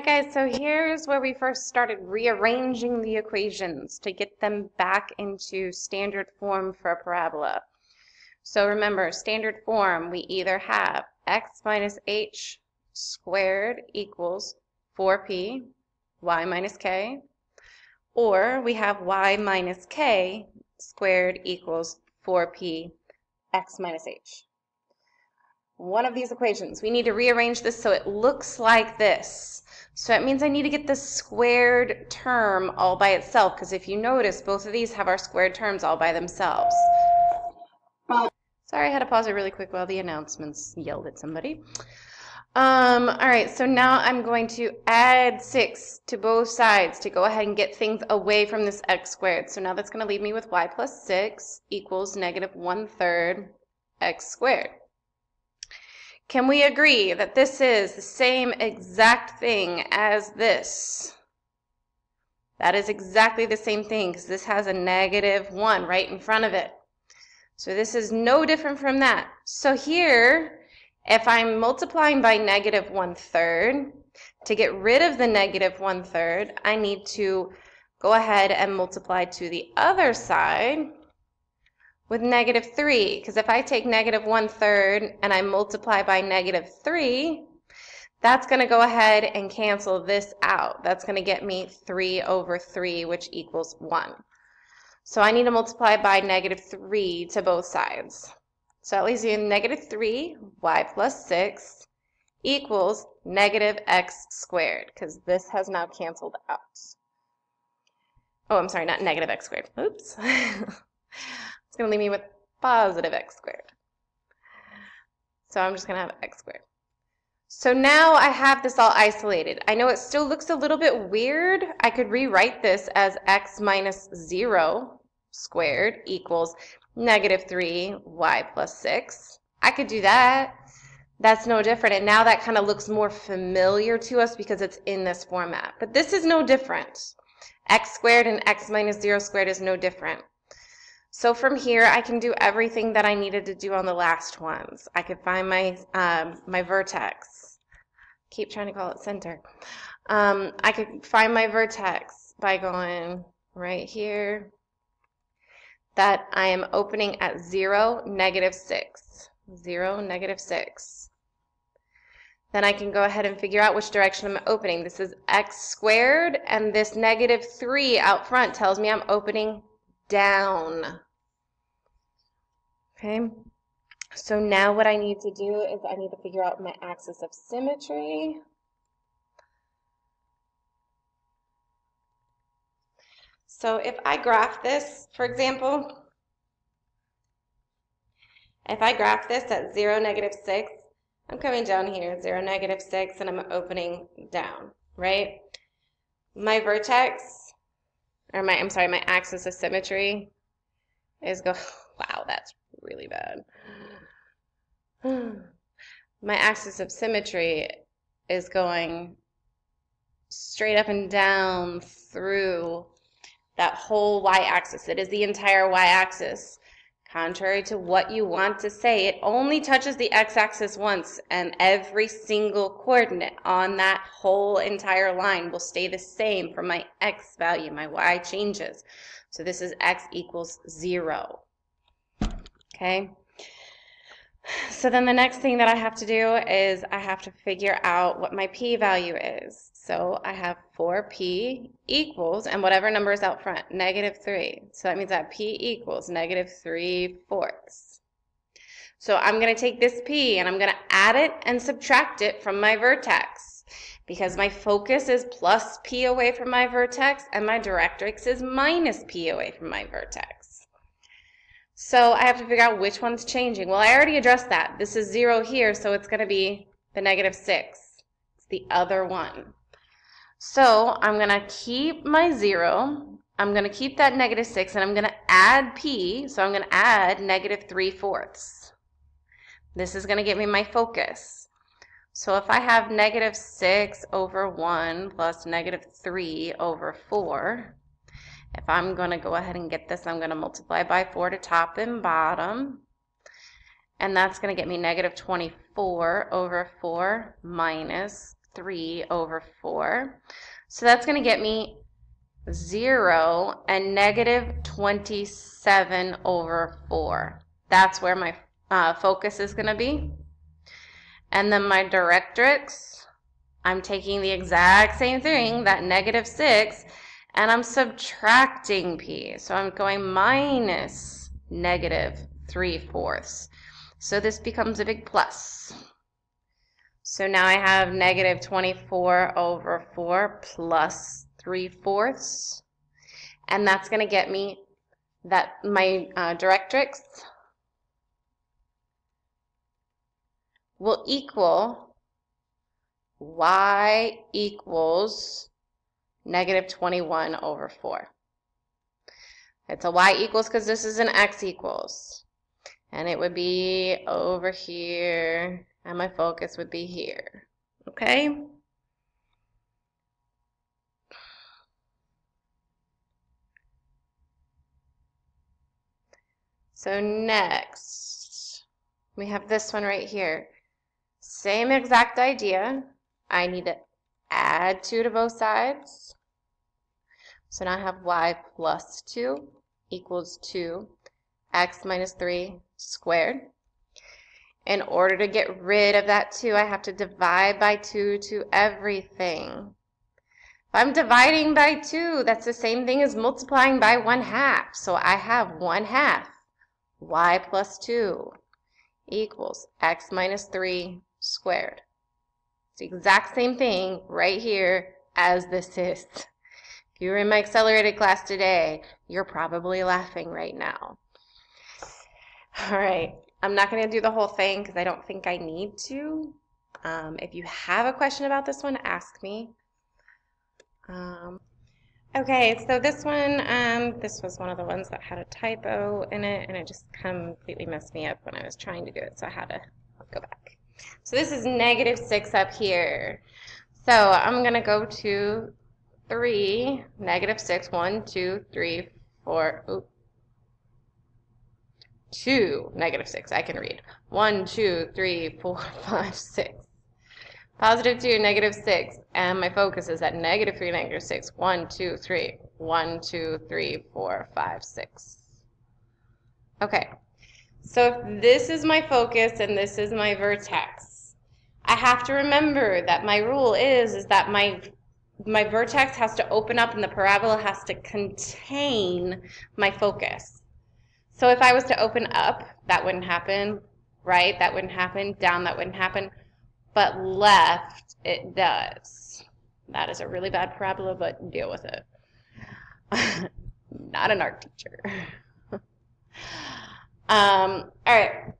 right, guys, so here's where we first started rearranging the equations to get them back into standard form for a parabola. So remember, standard form, we either have x minus h squared equals 4p, y minus k, or we have y minus k squared equals 4p, x minus h. One of these equations, we need to rearrange this so it looks like this. So that means I need to get the squared term all by itself, because if you notice, both of these have our squared terms all by themselves. Sorry, I had to pause it really quick while the announcements yelled at somebody. All right, so now I'm going to add 6 to both sides to go ahead and get things away from this x squared. So now that's going to leave me with y plus 6 equals negative 1/3 x squared. Can we agree that this is the same exact thing as this? That is exactly the same thing because this has a negative 1 right in front of it. So this is no different from that. So here, if I'm multiplying by negative 1/3, to get rid of the negative 1/3, I need to go ahead and multiply to the other side with negative 3, because if I take negative 1/3 and I multiply by negative 3, that's going to go ahead and cancel this out. That's going to get me 3/3, which equals 1. So I need to multiply by negative 3 to both sides. So at least you have negative 3, y plus 6 equals negative x squared, because this has now canceled out. Oh, I'm sorry, not negative x squared. Oops. It's going to leave me with positive x squared. So I'm just going to have x squared. So now I have this all isolated. I know it still looks a little bit weird. I could rewrite this as x minus 0 squared equals negative 3 y plus 6. I could do that. That's no different. And now that kind of looks more familiar to us because it's in this format. But this is no different. X squared and x minus 0 squared is no different. So from here, I can do everything that I needed to do on the last ones. I could find my, my vertex. Keep trying to call it center. I could find my vertex by going right here. That I am opening at 0, negative 6. 0, negative 6. Then I can go ahead and figure out which direction I'm opening. This is x squared, and this negative 3 out front tells me I'm opening down. Okay, so now what I need to do is I need to figure out my axis of symmetry. So if I graph this, for example, if I graph this at 0, negative 6, I'm coming down here, 0, negative 6, and I'm opening down, right? My vertex, or my axis of symmetry is wow, that's really bad. My axis of symmetry is going straight up and down through that whole y-axis. It is the entire y-axis. Contrary to what you want to say, it only touches the x-axis once, and every single coordinate on that whole entire line will stay the same for my x value. My y changes. So this is x equals 0. Okay? So then the next thing that I have to do is I have to figure out what my p value is. So I have 4p equals, and whatever number is out front, negative 3. So that means that p equals negative 3/4. So I'm going to take this p and I'm going to add it and subtract it from my vertex, because my focus is plus p away from my vertex and my directrix is minus p away from my vertex. So I have to figure out which one's changing. Well, I already addressed that. This is 0 here, so it's going to be the negative 6. It's the other one. So I'm going to keep my 0. I'm going to keep that negative 6, and I'm going to add p. So I'm going to add negative 3/4. This is going to give me my focus. So if I have negative 6 over 1 plus negative 3 over 4, if I'm going to go ahead and get this, I'm going to multiply by 4 to top and bottom. And that's going to get me negative 24 over 4 minus 3 over 4. So that's going to get me 0 and negative 27 over 4. That's where my focus is going to be. And then my directrix, I'm taking the exact same thing, that negative 6, and I'm subtracting p. So I'm going minus negative 3/4. So this becomes a big plus. So now I have negative 24 over 4 plus 3/4. And that's going to get me that my directrix will equal y equals negative 21 over 4. It's a y equals because this is an x equals. And it would be over here, and my focus would be here. Okay? So next, we have this one right here. Same exact idea. I need to add 2 to both sides. So now I have y plus 2 equals 2, x minus 3 squared. In order to get rid of that 2, I have to divide by 2 to everything. If I'm dividing by 2, that's the same thing as multiplying by 1/2. So I have 1/2 y plus 2 equals x minus 3 squared. It's the exact same thing right here as this is. If you were in my accelerated class today, you're probably laughing right now. All right, I'm not going to do the whole thing because I don't think I need to. If you have a question about this one, ask me. Okay, so this one, this was one of the ones that had a typo in it, and it just completely messed me up when I was trying to do it, so I had to go back. So this is negative 6 up here. So I'm going to go to 3, negative 6, 1, 2, 3, 4, oops. 2, negative 6, I can read. 1, 2, 3, 4, 5, 6. Positive 2, negative 6, and my focus is at negative 3, negative 6. 1, 2, 3. 1, 2, 3, 4, 5, 6. Okay, so if this is my focus and this is my vertex, I have to remember that my rule is that my vertex has to open up and the parabola has to contain my focus. So if I was to open up, that wouldn't happen, right? That wouldn't happen, down, that wouldn't happen. But left, it does. That is a really bad parabola, but deal with it. Not an art teacher. All right.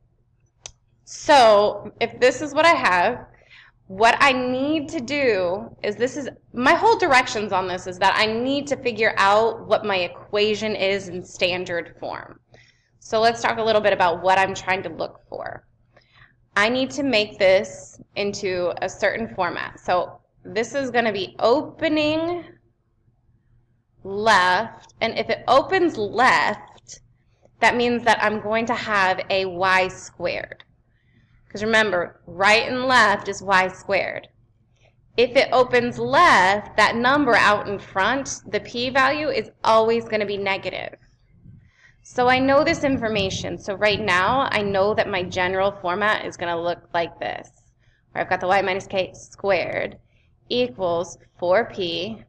So if this is what I have, what I need to do is my whole directions on this is that I need to figure out what my equation is in standard form. So let's talk a little bit about what I'm trying to look for. I need to make this into a certain format. So this is going to be opening left, and if it opens left, that means that I'm going to have a y squared. Because remember, right and left is y squared. If it opens left, that number out in front, the p-value, is always going to be negative. So I know this information. So right now, I know that my general format is going to look like this, where I've got the y minus k squared equals 4p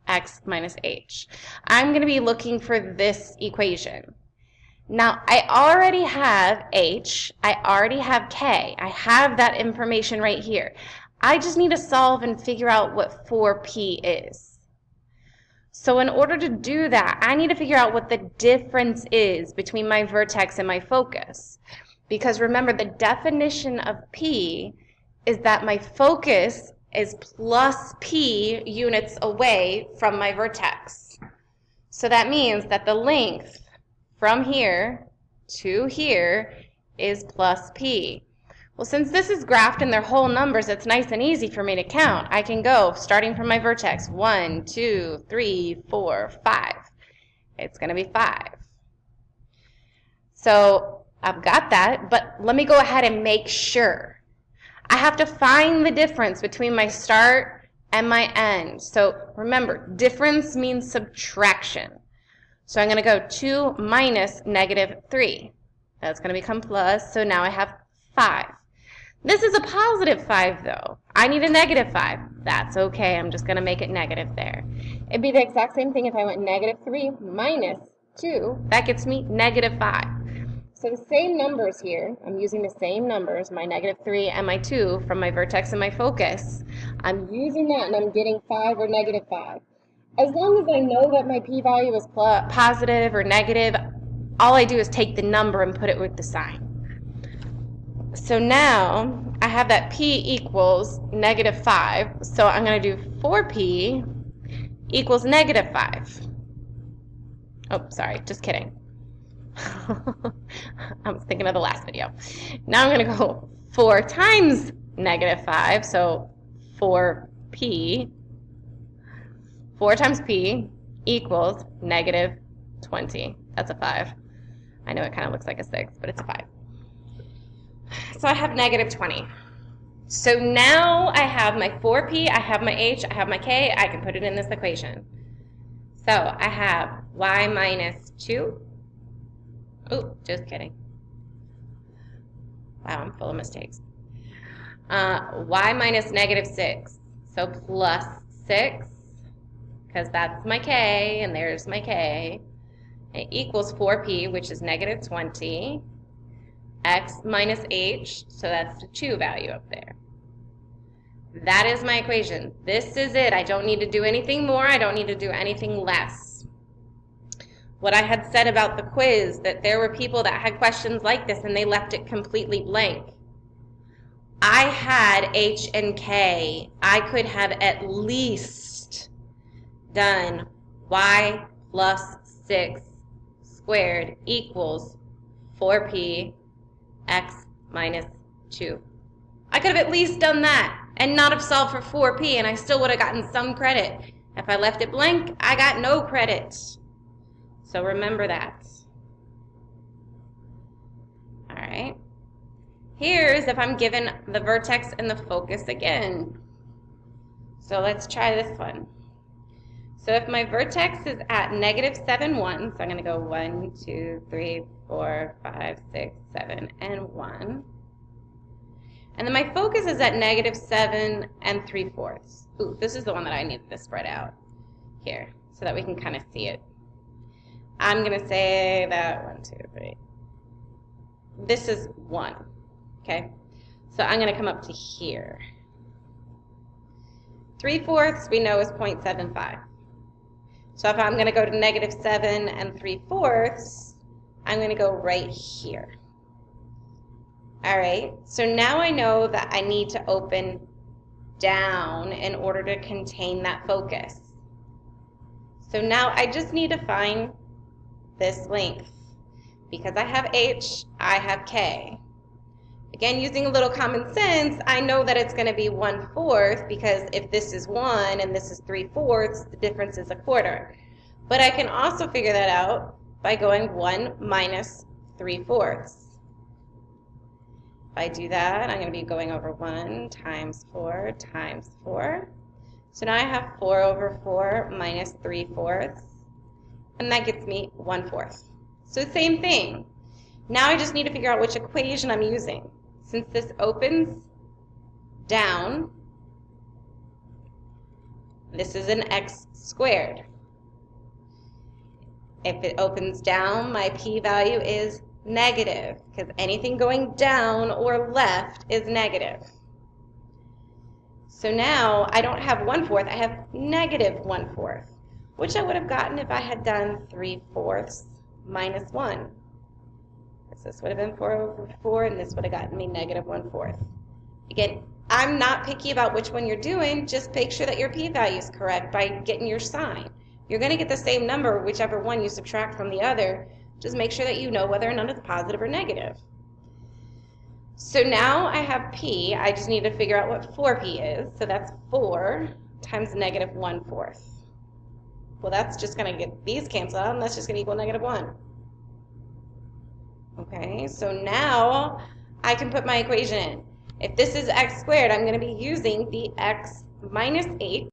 x minus h. I'm going to be looking for this equation. Now, I already have h, I already have k. I have that information right here. I just need to solve and figure out what 4p is. So in order to do that, I need to figure out what the difference is between my vertex and my focus. Because remember, the definition of p is that my focus is plus p units away from my vertex. So that means that the length from here to here is plus p. Well, since this is graphed in their whole numbers, it's nice and easy for me to count. I can go, starting from my vertex, 1, 2, 3, 4, 5. It's going to be 5. So I've got that, but let me go ahead and make sure. I have to find the difference between my start and my end. So remember, difference means subtraction. So I'm going to go 2 minus -3. That's going to become plus, so now I have 5. This is a positive 5, though. I need a -5. That's okay. I'm just going to make it negative there. It'd be the exact same thing if I went -3 minus 2. That gets me -5. So the same numbers here, I'm using the same numbers, my -3 and my 2 from my vertex and my focus. I'm using that and I'm getting 5 or -5. As long as I know that my p-value is positive or negative, all I do is take the number and put it with the sign. So now I have that p equals -5, so I'm going to do 4p equals -5. Oh, sorry, just kidding. I was thinking of the last video. Now I'm going to go 4 times -5, so 4p. 4 times p equals -20. That's a 5. I know it kind of looks like a 6, but it's a 5. So I have -20. So now I have my 4p, I have my h, I have my k, I can put it in this equation. So I have y minus 2. Oh, just kidding. Wow, I'm full of mistakes. Y minus -6. So plus 6, because that's my k, and there's my k. It equals 4p, which is -20. X minus h, so that's the 2 value up there. That is my equation. This is it. I don't need to do anything more. I don't need to do anything less. What I had said about the quiz, that there were people that had questions like this and they left it completely blank. I had h and k. I could have at least done y plus 6 squared equals 4p x minus 2. I could have at least done that and not have solved for 4p, and I still would have gotten some credit. If I left it blank, I got no credit. So remember that. All right. Here's if I'm given the vertex and the focus again. So let's try this one. So if my vertex is at -7, 1, so I'm going to go 1, 2, 3, 4, 5, 6, 7, and 1. And then my focus is at -7 and 3/4. Ooh, this is the one that I needed to spread out here so that we can kind of see it. I'm going to say that 1, 2, 3. This is 1, okay? So I'm going to come up to here. 3/4 we know is 0.75. So if I'm going to go to -7 and 3/4, I'm going to go right here. All right, so now I know that I need to open down in order to contain that focus. So now I just need to find this length. Because I have h, I have k. Again, using a little common sense, I know that it's going to be 1/4 because if this is 1 and this is 3/4, the difference is 1/4. But I can also figure that out by going 1 minus 3/4. If I do that, I'm going to be going over 1 times 4 times 4. So now I have 4 over 4 minus 3/4, and that gets me 1/4. So same thing. Now I just need to figure out which equation I'm using. Since this opens down, this is an x squared. If it opens down, my p-value is negative, because anything going down or left is negative. So now I don't have 1/4, I have -1/4, which I would have gotten if I had done 3/4 minus 1. This would have been 4 over 4, and this would have gotten me -1/4. Again, I'm not picky about which one you're doing, just make sure that your p-value is correct by getting your sign. You're going to get the same number whichever one you subtract from the other. Just make sure that you know whether or not it's positive or negative. So now I have p, I just need to figure out what 4p is. So that's 4 times -1/4. Well, that's just going to get these canceled out, and that's just going to equal -1. Okay, so now I can put my equation in. If this is x squared, I'm going to be using the x minus 8